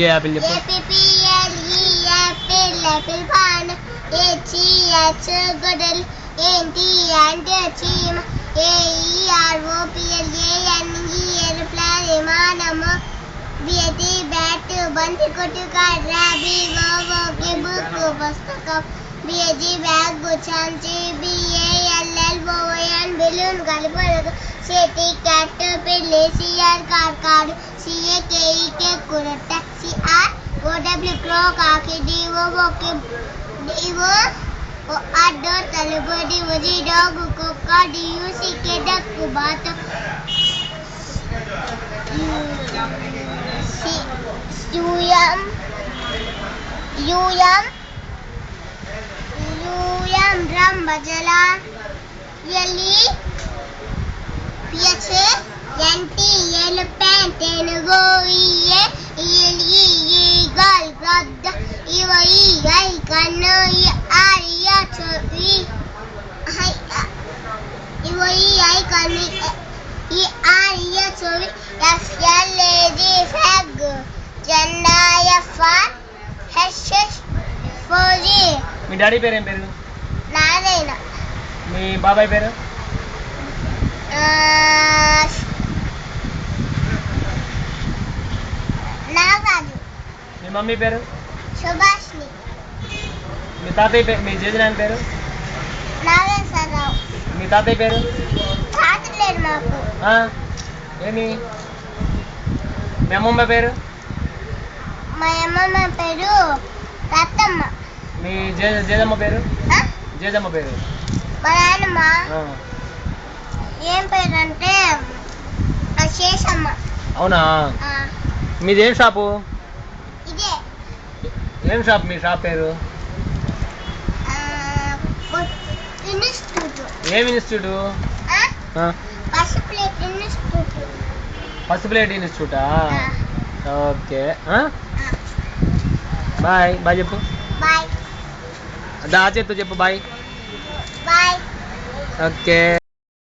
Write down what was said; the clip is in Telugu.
యాపిల్ చెప్పు. యాపిల్ పాన్ గొడల్ ఏంటి అంటే చీమ ఏఈఆర్ఓపిఎల్ఏఎన్ఈఎల్ విమానము బియటి బ్యాట్ బంతి కొట్టు కర్ర బిఓఓకి బుక్ పుస్తకం బిఏజీ బ్యాగ్ చాంచి బిఏఎల్ఎల్ఓఎన్ బెలూన్ కలిపి సిటీ క్యాట్ పిల్లి సిఆర్ కార్ సిఏకేఈకే కురట సిఆర్ ఓడబ్ల్యూ క్రో కాకి డిఓఓకి డిఓ అడ్డో తలుపు డిఓజీ డాగ్ కుక్క డియూసీకే డక్కు బాత్ యూఎం డ్రమ్ బజల ఎలి పిఎచ్ ఎన్టీ ఎలిఫెంట్ ఏనుగు ఈఏ ఈలి ఈగల్ గద్ద ఇవై ఐ కన్ను ఆరియా చోవి ఇవై ఐ కన్ను ఈ ఆరియా చోవి ఎఫ్ఎల్ఏజీ ఫ్యాగ్ జెండా ఎఫ్ఆర్ హెచ్ఎస్ ఫోజీ. మీ డాడీ పేరు ఏం పేరు? నారాయణ. మీ బాబాయ్ పేరు? నాగరాజు. మీ మమ్మీ పేరు? సుభాష్ని. మీ తాతయ్య పేరు? మీ జేజనాయన పేరు? నాగేశ్వరరావు. మీ తాతయ్య పేరు? తాతయ్య లేరు మాకు. ఏమి? మీ అమ్మమ్మ పేరు? మా అమ్మమ్మ పేరు రత్తమ్మ. మీ జేజమ్మ పేరు? జేజమ్మ పేరు? మా నాన్నమ్మ ఏం పేరు అంటే శేషమ్మ. అవునా? మీది ఏం షాపు? ఇదే. ఏం షాప్ మీ షాప్ పేరు? ఇన్స్టిట్యూట్. ఏం ఇన్స్టిట్యూట్? పసుపులేట్ ఇన్స్టిట్యూటా? ఓకే. బాయ్. బాయ్ చెప్పు. బాయ్. దా చేత్తో చెప్పు బాయ్. బాయ్. ఓకే.